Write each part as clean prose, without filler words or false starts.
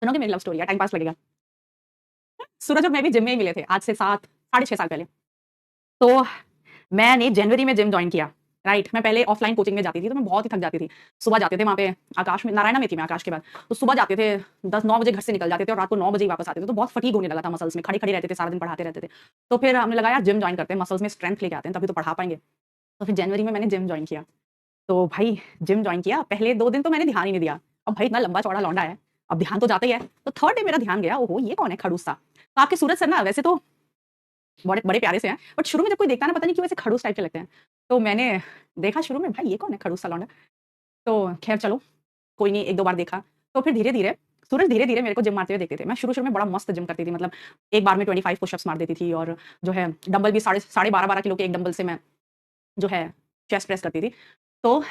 सुनोगे मेरी love story? या टाइम पास लगेगा? सूरज और मैं भी जिम में ही मिले थे आज से 7 साढ़े 6 साल पहले। तो मैंने जनवरी में जिम जॉइन किया, राइट? मैं पहले ऑफलाइन कोचिंग में जाती थी, तो मैं बहुत ही थक जाती थी। सुबह जाते थे वहाँ पे आकाश में, नारायणा में थी मैं आकाश के बाद। तो सुबह जाते थे 10-9 बजे घर से निकल जाते थे और रात को 9 बजे ही वापस आते थे। तो बहुत फटीग होने लगा था मसल्स में, खड़े-खड़े रहते थे, सारा दिन पढ़ाते रहते थे। तो फिर हमने लगा यार जिम जॉइन करते हैं, मसल्स में स्ट्रेंथ लेके आते हैं, तभी तो पढ़ा पाएँगे। तो फिर जनवरी में मैंने जिम जॉइन किया। तो भाई जिम जॉइन किया, पहले 2 दिन तो मैंने ध्यान ही नहीं दिया। अब भाई इतना लंबा-चौड़ा लौंडा है, अब ध्यान तो जाता ही है। तो थर्ड डे मेरा ध्यान गया, ओहो! ये कौन है खड़ूस सा? तो आपके सूरज सर ना वैसे तो बड़े बड़े प्यारे से हैं, बट शुरू में जब कोई देखता है ना, पता नहीं क्यों ऐसे खड़ूस टाइप के लगते हैं। तो मैंने देखा शुरू में, भाई ये कौन है खड़ूस सा लौंडा? तो खैर चलो, कोई नहीं, 1-2 बार देखा। तो फिर धीरे-धीरे सूरज धीरे-धीरे मेरे को जिम मारते हुए देखते थे। मैं शुरू-शुरू में बड़ा मस्त जिम करती थी, मतलब एक बार में 25 पुशअप्स मार देती थी और जो है डंबल भी साढ़े 12-12 किलो के एक डंबल से मैं जो है चेस्ट प्रेस करती थी। तो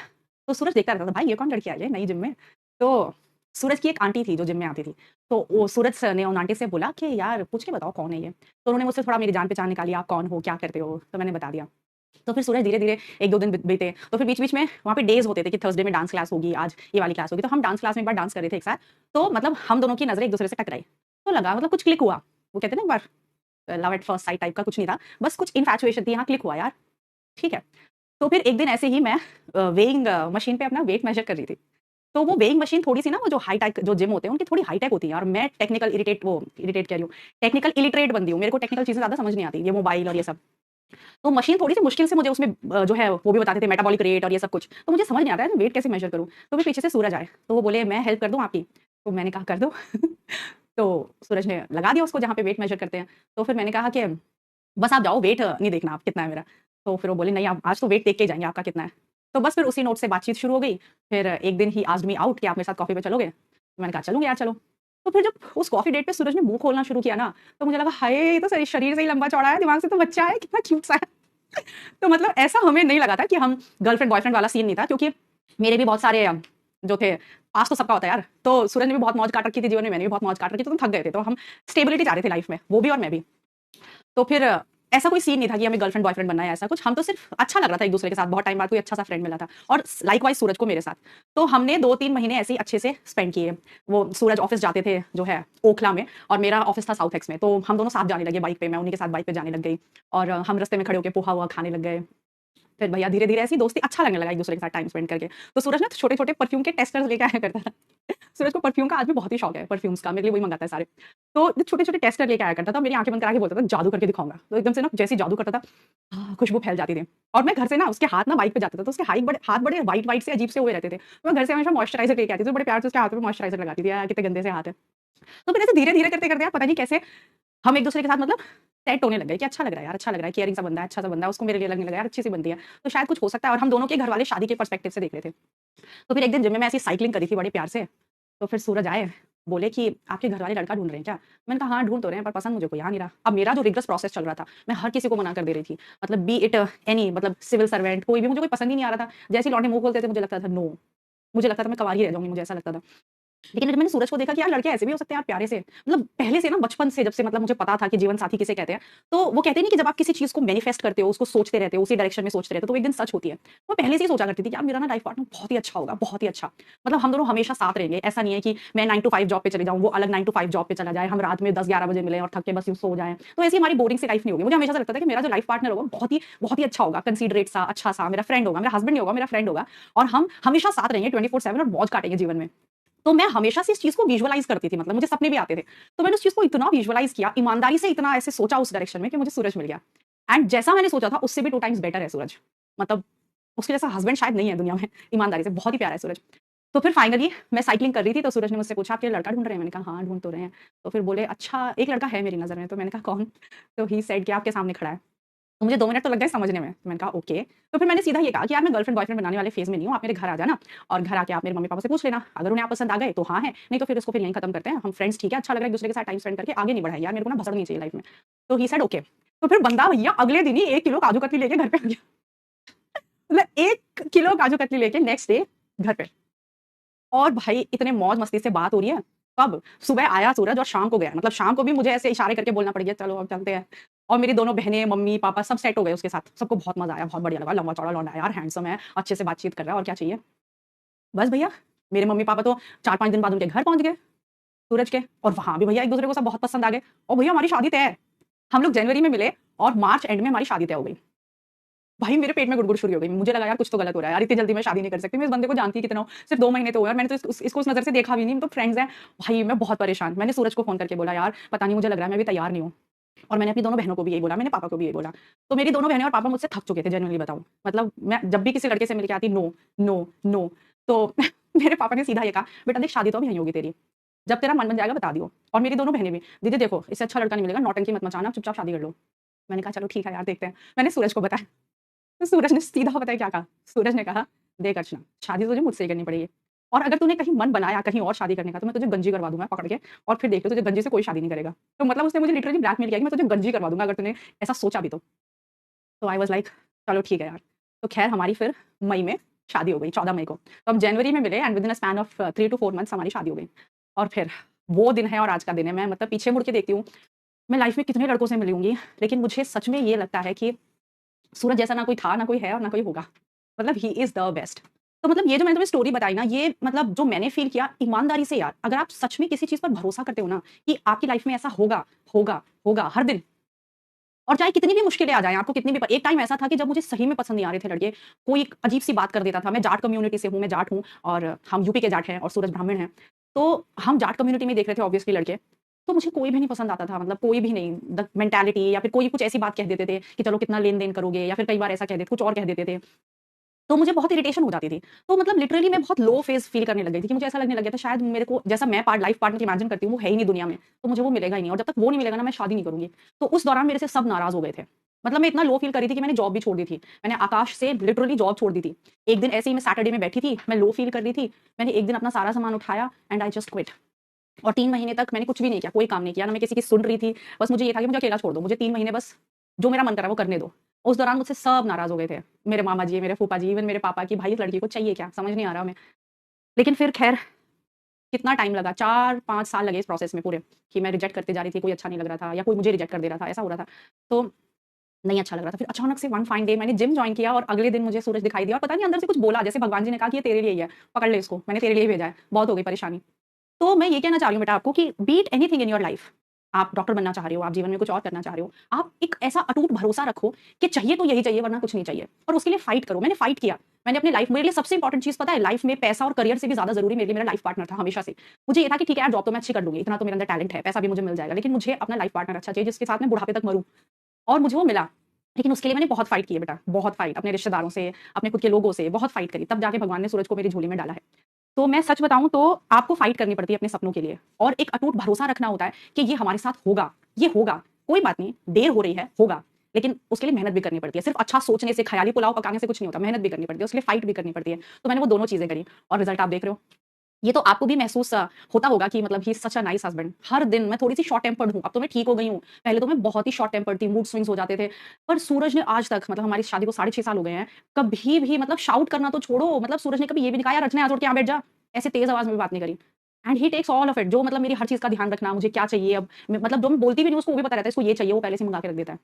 तो सूरज देखता रहता था, भाई ये कौन लड़की आई है नई जिम में? तो सूरज की एक आंटी थी जो जिम में आती थी। तो वो सूरज सर ने उन आंटी से बोला कि यार पूछ के बताओ कौन है ये? तो उन्होंने मुझसे थोड़ा मेरी जान-पहचान निकाली, आप कौन हो? क्या करते हो? तो मैंने बता दिया। तो फिर सूरज धीरे-धीरे 1-2 दिन बीते, तो फिर बीच-बीच में वहाँ पे डेज़ होते थे कि थर्सडे में डांस क्लास होगी, आज ये वाली क्लास होगी। तो हम डांस क्लास में एक बार डांस कर रहे थे एक साथ, तो मतलब हम दोनों की नज़रें एक-दूसरे से टकराई। तो लगा मतलब कुछ क्लिक हुआ। वो कहते हैं ना एक बार love at first sight type का कुछ नहीं था, बस कुछ इन्फैचुएशन थी, हाँ क्लिक हुआ यार, ठीक है। तो फिर एक दिन ऐसे ही मैं वेइंग मशीन पे अपना वेट मेजर कर रही थी। तो वो वेइंग मशीन थोड़ी-सी ना, वो जो हाई टेक जो जिम होते हैं उनकी थोड़ी हाई टेक होती है और मैं इरिटेट कह रही हूँ, टेक्निकल इलिटरेट बंदी हूँ। मेरे को टेक्निकल चीज़ें ज़्यादा समझ नहीं आती, ये मोबाइल और ये सब। तो मशीन थोड़ी-सी मुश्किल से मुझे उसमें जो है वो भी बताते थे मेटाबॉलिक रेट और ये सब कुछ। तो मुझे समझ नहीं आ रहा है वेट कैसे मेजर करूँ? तो फिर पीछे से सूरज आए, तो वो बोले मैं हेल्प कर दूँ आपकी? तो मैंने कहा कर दो। तो सूरज ने लगा दिया उसको जहाँ पे वेट मेजर करते हैं। तो फिर मैंने कहा कि बस आप जाओ, वेट नहीं देखना आप कितना है मेरा। तो फिर वो बोले नहीं आप आज तो वेट देख के ही जाएँगे आपका कितना है। तो बस फिर उसी नोट से बातचीत शुरू हो गई। फिर एक दिन ही आस्क्ड मी आउट कि आप मेरे साथ कॉफ़ी पे चलोगे? तो मैंने कहा चलूँगी यार चलो। तो फिर जब उस कॉफ़ी डेट पे सूरज ने मुँह खोलना शुरू किया ना, तो मुझे लगा हाय! ये तो सही शरीर से ही लंबा-चौड़ा है, दिमाग से तो बच्चा है, कितना क्यूट सा है। तो मतलब ऐसा हमें नहीं लगा था कि हम गर्लफ्रेंड बॉयफ्रेंड वाला सीन नहीं था, क्योंकि मेरे भी बहुत सारे जो थे, पास तो सबका होता है यार। तो सूरज ने भी बहुत मौज काट रखी थी जीवन में, मैंने भी बहुत मौज काट रखी थी, तो हम थक गए थे। तो हम स्टेबिलिटी चाह रहे थे लाइफ़ में, वो भी और मैं भी। तो फिर ऐसा कोई सीन नहीं था कि हमें गर्लफ्रेंड बॉयफ्रेंड बनना है ऐसा कुछ, हम तो सिर्फ अच्छा लग रहा था एक दूसरे के साथ, बहुत टाइम बाद कोई अच्छा सा फ्रेंड मिला था और लाइकवाइज सूरज को मेरे साथ। तो हमने 2-3 महीने ऐसे ही अच्छे से स्पेंड किए। वो सूरज ऑफिस जाते थे जो है ओखला में और मेरा ऑफिस था साउथ एक्स में, तो हम दोनों साथ जाने लगे बाइक पे, मैं उन्हीं के साथ बाइक पे जाने लग गई और हम रास्ते में खड़े होके पोहा वोहा खाने लग गए। फिर भैया धीरे-धीरे ऐसी दोस्ती अच्छा लगने लगा एक दूसरे के साथ टाइम स्पेंड करके। तो सूरज ना छोटे-छोटे परफ्यूम के टेस्टर्स लेके आया करता था। सूरज को परफ्यूम का आज भी बहुत ही शौक है, परफ्यूम्स का, मेरे लिए वही मँगाता है सारे। तो जो छोटे-छोटे टेस्टर लेके आया करता था, मेरी आँखें बंद करा के बोलता था जादू करके दिखाऊँगा। तो एकदम से ना जैसे ही जादू करता था, खुशबू फैल जाती थी। और मैं घर से ना उसके हाथ ना बाइक पे जाता था, तो उसके हाथ बड़े व्हाइट-व्हाइट से अजीब से हुए रहते थे। तो मैं घर से हमेशा मॉइस्चराइज़र लेके आती थी, तो बड़े प्यार से उसके हाथों पे मॉइस्चराइज़र लगाती थी, यार कितने गंदे से हाथ है। तो फिर ऐसे धीरे-धीरे करते-करते यार पता नहीं कैसे हम एक-दूसरे के साथ मतलब सेट होने लग गए कि अच्छा लग रहा है यार, अच्छा लग रहा है, केयरिंग सा बंदा है, अच्छा सा बंदा है, उसको मेरे लिए लगने लगा यार अच्छी-सी बंदी है। तो शायद कुछ हो सकता है और हम दोनों के घरवाले शादी के पर्सपेक्टिव से देख रहे थे। तो फिर एक दिन जिम में मैं ऐसी साइक्लिंग कर रही थी बड़े प्यार से, तो फिर सूरज आए, बोले कि आपके घरवाले लड़का ढूँढ रहे हैं क्या? मैंने कहा हाँ, ढूँढ तो रहे हैं पर पसंद मुझे कोई आ नहीं रहा। अब मेरा जो रिगरस प्रोसेस चल रहा था, मैं हर किसी को मना कर दे रही थी। मतलब बी इट एनी मतलब सिविल सर्वेंट कोई भी, मुझे कोई पसंद ही नहीं आ रहा था। जैसे ही लौंडे मुँह खोलते थे मुझे लगता था नो, मुझे लगता था मैं कँवारी रह जाऊँगी, मुझे ऐसा लगता था। लेकिन जब मैंने सूरज को देखा कि यार लड़के ऐसे भी हो सकते हैं यार प्यारे से, मतलब पहले से ना बचपन से जब से मतलब मुझे पता था कि जीवन साथी किसे कहते हैं, तो वो कहते नहीं कि जब आप किसी चीज़ को मैनिफेस्ट करते हो, उसको सोचते रहते हो, उसी डायरेक्शन में सोचते रहते हो, तो वो एक दिन सच होती है। मैं पहले से ही सोचा करती थी कि यार मेरा ना लाइफ पार्टनर बहुत ही अच्छा होगा, बहुत ही अच्छा। मतलब हम दोनों हमेशा साथ रहेंगे, ऐसा नहीं है कि मैं 9 टू 5 जॉब पे चली जाऊँ, वो अलग 9 टू 5 जॉब पे चला जाए, हम रात में 10-11 बजे मिलें और थक के बस यूँ सो जाएँ। तो ऐसी हमारी बोरिंग सी लाइफ नहीं होगी। मुझे हमेशा से लगता था कि मेरा जो लाइफ पार्टनर होगा बहुत ही अच्छा होगा, कंसिडरेट सा, अच्छा सा, मेरा फ्रेंड होगा, मेरा हस्बैंड नहीं होगा, मेरा फ्रेंड होगा और हम हमेशा साथ रहेंगे 24/7 और मौज काटेंगे जीवन में। तो मैं हमेशा से इस चीज़ को विजुअलाइज़ करती थी, मतलब मुझे सपने भी आते थे। तो मैंने उस चीज़ को इतना विजुअलाइज़ किया, ईमानदारी से इतना ऐसे सोचा उस डायरेक्शन में कि मुझे सूरज मिल गया। एंड जैसा मैंने सोचा था उससे भी 2 टाइम्स बेटर है सूरज। मतलब उसके जैसा हस्बैंड शायद नहीं है दुनिया में, ईमानदारी से बहुत ही प्यारा है सूरज। तो फिर फाइनली मैं साइक्लिंग कर रही थी तो सूरज ने मुझसे पूछा आप ये लड़का ढूँढ रहे हैं? मैंने कहा हाँ, ढूँढ तो रहे हैं। तो फिर बोले अच्छा एक लड़का है मेरी नज़र में, तो मैंने कहा कौन? तो ही सेड कि आपके सामने खड़ा है। तो मुझे 2 मिनट तो लग गए समझने में। तो मैंने कहा ओके। तो फिर मैंने सीधा ये कहा कि यार मैं गर्लफ्रेंड बॉयफ्रेंड बनाने वाले फेज़ में नहीं हूँ, आप मेरे घर आ जाना और घर आके आप मेरे मम्मी-पापा से पूछ लेना। अगर उन्हें आप पसंद आ गए तो हाँ है, नहीं तो फिर इसको फिर यहीं खत्म करते हैं। हम फ्रेंड्स ठीक है, अच्छा लग रहा है एक-दूसरे के साथ टाइम स्पेंड करके आगे नहीं बढ़ाएँ यार, मेरे को ना भसड़ नहीं चाहिए लाइफ़ में। तो ही सेड ओके। तो फिर बंदा भैया अगले दिन ही 1 किलो काजू कतली लेके घर पे आ गया। मतलब 1 किलो काजू कतली लेके नेक्स्ट डे घर पे। और भाई इतने मौज-मस्ती से बात हो रही है, कब? सुबह आया सूरज और शाम को गया। मतलब शाम को भी मुझे ऐसे इशारे करके बोलना पड़ गया, चलो अब चलते हैं। और मेरी दोनों बहनें, मम्मी-पापा सब सेट हो गए उसके साथ। सबको बहुत मज़ा आया, बहुत बढ़िया लगा। लंबा-चौड़ा लौंडा है यार, हैंडसम है, अच्छे से बातचीत कर रहा है और क्या चाहिए? बस भैया, मेरे मम्मी-पापा तो 4-5 दिन बाद उनके घर पहुँच गए। सूरज के, और वहां भी भैया एक दूसरे को सब बहुत पसंद आ गए, और भैया हमारी शादी तय है। हम लोग जनवरी में मिले और मार्च एंड में हमारी शादी तय हो गई। भाई मेरे पेट में गुड़गुड़ शुरू हो गई, मुझे लगा यार कुछ तो गलत हो रहा है यार, इतनी जल्दी मैं शादी नहीं कर सकती, मैं इस बंदे को जानती कितना हूँ, सिर्फ 2 महीने तो हुए और मैंने तो इसको उस नजर से देखा भी नहीं, तो फ्रेंड्स हैं। भाई मैं बहुत परेशान, मैंने सूरज को फोन करके बोला यार पता नहीं, मुझे लग रहा है मैं भी तैयार नहीं हूँ। और मैंने अपनी दोनों बहनों को भी यही बोला, मैंने पापा को भी यही बोला। तो मेरी दोनों बहनें और पापा मुझसे थक चुके थे, जेन्युइनली बताऊं, मतलब मैं जब भी किसी लड़के से मिलके आती, नो नो नो। तो मेरे पापा ने सीधा ये कहा, बेटा देख शादी तो अभी नहीं होगी तेरी, जब तेरा मन बन जाएगा बता दियो। और मेरी दोनों बहनें भी, दीदी देखो इससे अच्छा लड़का नहीं मिलेगा, नौटंकी मत मचाना, चुपचाप शादी कर लो। मैंने कहा चलो ठीक है यार देखते हैं। मैंने सूरज को बताया, तो सूरज ने सीधा पता है क्या कहा, सूरज ने कहा देख अर्चना, शादी तो तुझे मुझसे ही करनी पड़ेगी, और अगर तूने कहीं मन बनाया कहीं और शादी करने का तो मैं तुझे गंजी करवा दूंगा पकड़ के, और फिर देख लो तुझे गंजी से कोई शादी नहीं करेगा। तो मतलब उसने मुझे लिटरली ब्लैकमेल किया कि मैं तुझे गंजी करवा दूंगा अगर तूने ऐसा सोचा भी तो आई वाज लाइक चलो ठीक है यार। तो खैर हमारी फिर मई में शादी हो गई, 14 मई को। तो हम जनवरी में मिले and with in a span of 3 to 4 months हमारी शादी हो गई। और फिर वो दिन है और आज का दिन है, मैं मतलब पीछे मुड़ के देखती हूँ, मैं लाइफ में कितने लड़कों से मिली होंगी, लेकिन मुझे सच में ये लगता है कि सूरज जैसा ना कोई था, ना कोई है और ना कोई होगा, मतलब ही इज द बेस्ट। तो मतलब ये जो मैंने तुम्हें स्टोरी बताई ना, ये मतलब जो मैंने फील किया ईमानदारी से यार, अगर आप सच में किसी चीज पर भरोसा करते हो ना कि आपकी लाइफ में ऐसा होगा होगा होगा हर दिन, और चाहे कितनी भी मुश्किलें आ जाएं, आपको कितनी भी एक टाइम ऐसा था कि जब मुझे सही में पसंद नहीं आ रहे थे लड़के, कोई एक अजीब सी बात कर देता था। मैं जाट कम्युनिटी से हूँ, मैं जाट हूँ और हम यूपी के जाट हैं और सूरज ब्राह्मण है, तो हम जाट कम्युनिटी में देख रहे थे ऑब्वियसली लड़के, तो मुझे कोई भी नहीं पसंद आता था, मतलब कोई भी नहीं, द मेंटालिटी या फिर कोई कुछ ऐसी बात कह देते थे कि चलो कितना लेन देन करोगे, या फिर कई बार ऐसा कह देते कुछ और कह देते थे, तो मुझे बहुत इरिटेशन हो जाती थी। तो मतलब लिटरली मैं बहुत लो फेज फील करने लग गई थी कि मुझे ऐसा लगने लग गया था शायद मेरे को जैसा मैं लाइफ पार्टनर इमेजिन करती हूँ वो है ही नहीं दुनिया में, तो मुझे वो मिलेगा ही नहीं, और जब तक वो नहीं मिलेगा ना मैं शादी नहीं करूंगी। तो उस दौरान मेरे से सब नाराज हो गए थे, मतलब मैं इतना लो फील करी थी कि मैंने जॉब भी छोड़ दी थी, मैंने आकाश से लिटरली जॉब छोड़ दी थी। एक दिन ऐसे ही मैं सैटरडे में बैठी थी, मैं लो फील कर रही थी, मैंने एक दिन अपना सारा सामान उठाया एंड आई जस्ट क्विट। और 3 महीने तक मैंने कुछ भी नहीं किया, कोई काम नहीं किया, ना मैं किसी की सुन रही थी, बस मुझे ये था कि मुझे अकेला छोड़ दो, मुझे 3 महीने बस जो मेरा मन करा वो करने दो। उस दौरान मुझसे सब नाराज हो गए थे, मेरे मामा जी, मेरे फूफा जी, इवन मेरे पापा, की भाई इस लड़की को चाहिए क्या, समझ नहीं आ रहा हमें। लेकिन फिर खैर कितना टाइम लगा, 4-5 साल लगे इस प्रोसेस में पूरे, कि मैं रिजेक्ट करते जा रही थी, कोई अच्छा नहीं लग रहा था या कोई मुझे रिजेक्ट कर दे रहा था, ऐसा हो रहा था, तो नहीं अच्छा लग रहा था। फिर अचानक से वन फाइन डे मैंने जिम ज्वाइन किया और अगले दिन मुझे सूरज दिखाई दिया, और पता नहीं अंदर से कुछ बोला, जैसे भगवान जी ने कहा कि ये तेरे लिए ही है, पकड़ ले इसको, मैंने तेरे लिए भेजा है, बहुत हो गई परेशानी। तो मैं ये कहना चाह रही हूँ बेटा आपको कि beat anything in your life, आप डॉक्टर बनना चाह रहे हो, आप जीवन में कुछ और करना चाह रहे हो, आप एक ऐसा अटूट भरोसा रखो कि चाहिए तो यही चाहिए वरना कुछ नहीं चाहिए, और उसके लिए फाइट करो। मैंने फाइट किया, मैंने अपनी लाइफ, मेरे लिए सबसे इंपॉर्टेंट चीज पता है लाइफ में, पैसा और करियर से भी ज्यादा जरूरी मेरे लिए मेरा लाइफ पार्टनर था हमेशा से। मुझे ये था कि ठीक है यार जॉब तो मैं अच्छी कर लूंगी, इतना तो मेरे अंदर टैलेंट है, पैसा भी मुझे मिल जाएगा, लेकिन मुझे अपना लाइफ पार्टनर अच्छा चाहिए जिसके साथ मैं बुढ़ापे तक मरूं, और मुझे वो मिला। लेकिन उसके लिए मैंने बहुत फाइट की है बेटा, बहुत फाइट, अपने रिश्तेदारों से, अपने खुद के लोगों से बहुत फाइट करी, तब जाके भगवान ने सूरज को मेरी झोली में डाला है। तो मैं सच बताऊं तो आपको फाइट करनी पड़ती है अपने सपनों के लिए, और एक अटूट भरोसा रखना होता है कि ये हमारे साथ होगा, ये होगा, कोई बात नहीं, देर हो रही है, होगा, लेकिन उसके लिए मेहनत भी करनी पड़ती है। सिर्फ अच्छा सोचने से, ख्याली पुलाव पकाने से कुछ नहीं होता, मेहनत भी करनी पड़ती है, उसके लिए फाइट भी करनी पड़ती है। तो मैंने वो दोनों चीजें करी और रिजल्ट आप देख रहे हो। ये तो आपको भी महसूस होता होगा कि मतलब ही सच अ नाइस हस्बैंड। हर दिन मैं थोड़ी सी शॉर्ट टेम्पर्ड हूँ, अब तो मैं ठीक हो गई हूँ, पहले तो मैं बहुत ही शॉर्ट टेम्पर्ड थी, मूड स्विंग्स हो जाते थे। पर सूरज ने आज तक, मतलब हमारी शादी को 6.5 साल हो गए हैं, कभी भी मतलब शाउट करना तो छोड़ो, मतलब सूरज ने कभी ये भी नहीं कहा यार रचना यहाँ छोड़ के यहाँ बैठ जा, ऐसे तेज आवाज में भी बात नहीं करी। And he takes all of it, जो मतलब मेरी हर चीज का ध्यान रखना, मुझे क्या चाहिए, अब मतलब जो मैं बोलती भी नहीं उसको वो भी पता रहता है, इसको ये चाहिए, वो पहले से मंगा के रख देता है।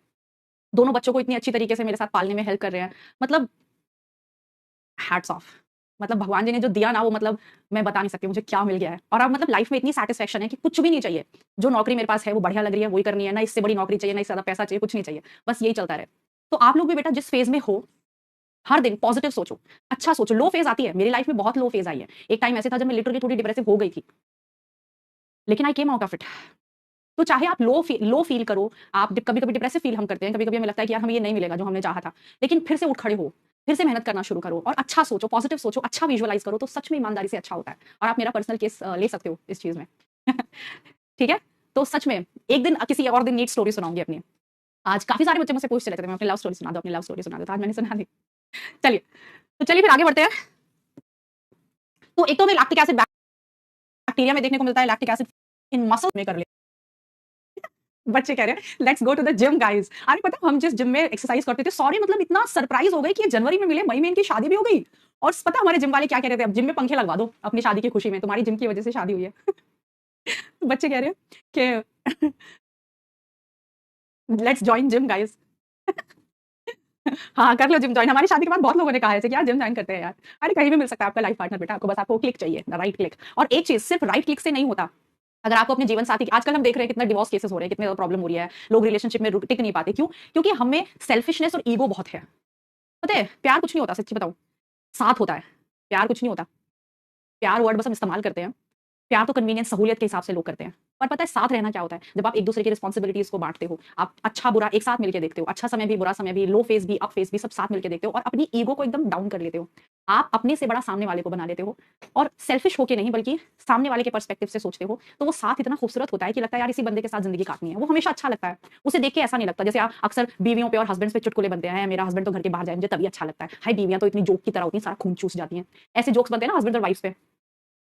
दोनों बच्चों को इतनी अच्छी तरीके से मेरे साथ पालने में हेल्प कर रहे हैं, मतलब हैट्स ऑफ। मतलब भगवान जी ने जो दिया ना वो, मतलब मैं बता नहीं सकती मुझे क्या मिल गया है। और अब मतलब लाइफ में इतनी सेटिस्फेक्शन है कि कुछ भी नहीं चाहिए, जो नौकरी मेरे पास है वो बढ़िया लग रही है, वही करनी है, ना इससे बड़ी नौकरी चाहिए, ना इससे ज्यादा पैसा चाहिए, कुछ नहीं चाहिए, बस यही चलता रहे। तो आप लोग भी बेटा जिस फेज में हो, हर दिन पॉजिटिव सोचो, अच्छा सोचो। लो फेज आती है, मेरी लाइफ में बहुत लो फेज आई है, एक टाइम ऐसे था जब मैं लिटरली थोड़ी डिप्रेसिव हो गई थी, लेकिन आई केम आउट ऑफ इट। तो चाहे आप लो फील करो, आप कभी कभी डिप्रेसिव फील हम करते हैं, कभी कभी हमें लगता है कि यार हमें ये नहीं मिलेगा जो हमने चाहा था, लेकिन फिर से उठ खड़े हो, फिर से मेहनत करना शुरू करो और अच्छा सोचो, पॉजिटिव सोचो, अच्छा विजुअलाइज करो, तो सच में ईमानदारी से अच्छा होता है। और आप मेरा पर्सनल केस ले सकते हो इस चीज में। ठीक है। तो सच में एक दिन किसी और दिन नीट स्टोरी सुनाऊंगी अपनी। आज काफी सारे बच्चे मुझसे पूछ चले थे मैं अपनी लव स्टोरी सुना दो, अपनी लव स्टोरी सुना दो, तो आज मैंने सुना दी। चलिए, तो चलिए फिर आगे बढ़ते हैं। तो एक तो हमें लैक्टिक एसिड बैक्टीरिया में देखने को मिलता है, लैक्टिक एसिड इन मसल में कर ले। बच्चे कह रहे हैं let's go to the gym guys. अरे पता हम जिस जिम में एक्सरसाइज करते थे, सॉरी मतलब इतना सरप्राइज हो गए कि ये जनवरी में मिले, मई में इनकी शादी भी हो गई। और पता हमारे जिम वाले क्या कह रहे थे, अब जिम में पंखे लगवा दो अपनी शादी की खुशी में, तुम्हारी जिम की वजह से शादी हुई है। बच्चे कह रहे हैं कि लेट्स जॉइन जिम गाइस। हाँ कर लो जिम ज्वाइन, हमारी शादी के बाद बहुत लोगों ने कहा है कि यार जिम ज्वाइन करते हैं यार। अरे कहीं भी मिल सकता है आपका लाइफ पार्टनर बेटा, आपको बस आपको क्लिक चाहिए, राइट क्लिक। और एक चीज सिर्फ राइट क्लिक से नहीं होता, अगर आपको अपने जीवन साथी आजकल हम देख रहे हैं कितना डिवोर्स केसेस हो रहे हैं, कितने प्रॉब्लम हो रही है, लोग रिलेशनशिप में टिक नहीं पाते, क्यों? क्योंकि हमें सेल्फिशनेस और ईगो बहुत है। पता है प्यार कुछ नहीं होता, सच्ची बताऊं, साथ होता है। प्यार कुछ नहीं होता। प्यार वर्ड बस हम इस्तेमाल करते हैं। प्यार तो कन्वीनियंस सहूलियत के हिसाब से लोग करते हैं। पर पता है साथ रहना क्या होता है? जब आप एक दूसरे की रिस्पॉन्सिबिलिटीज को बांटते हो, आप अच्छा बुरा एक साथ मिलकर देखते हो, अच्छा समय भी बुरा समय भी, लो फेज भी अप फेज भी, सब साथ मिलकर देखते हो और अपनी ईगो को एकदम डाउन कर लेते हो। आप अपने से बड़ा सामने वाले को बना लेते हो और सेल्फिश होके नहीं बल्कि सामने वाले के पर्सपेक्टिव से सोचते हो, तो वो साथ इतना खूबसूरत होता है कि लगता है यार इसी बंदे के साथ जिंदगी काटनी है। वो हमेशा अच्छा लगता है। उसे देख के ऐसा नहीं लगता जैसे आप अक्सर बीवियों पे और हस्बैंड्स पे चुटकुले बनते हैं, मेरा हस्बैंड तो घर के बाहर जाए मुझे तभी अच्छा लगता है, हाय बीवियां तो इतनी जोक की तरह होती हैं, सारा खून चूस जाती हैं। ऐसे जोक्स बनते हैं ना हस्बैंड और वाइफ पे।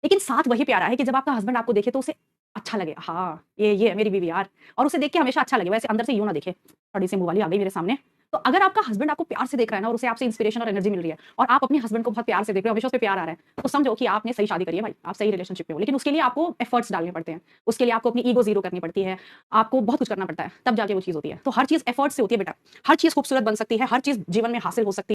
लेकिन साथ वही प्यारा है कि जब आपका हस्बैंड आपको देखे तो उसे अच्छा लगे, हाँ ये है मेरी बीवी यार, और उसे देख के हमेशा अच्छा लगे, वैसे अंदर से यूं ना देखे थोड़ी सी मुंह वाली आ गई मेरे सामने। तो अगर आपका हस्बैंड आपको प्यार से देख रहा है ना और उसे आपसे इंस्पिरेशन और एनर्जी मिल रही है और आप अपने हस्बैंड को बहुत प्यार से देख रहे हो, हमेशा उस पे प्यार आ रहा है, तो समझो कि आपने सही शादी करी है भाई, आप सही रिलेशनशिप में हो। लेकिन उसके लिए आपको एफर्ट्स डालने पड़ते हैं, उसके लिए आपको अपनी ईगो जीरो करनी पड़ती है, आपको बहुत कुछ करना पड़ता है, तब जाके वो चीज होती है। तो हर चीज एफर्ट से होती है बेटा। हर चीज खूबसूरत बन सकती है, हर चीज जीवन में हासिल हो सकती है।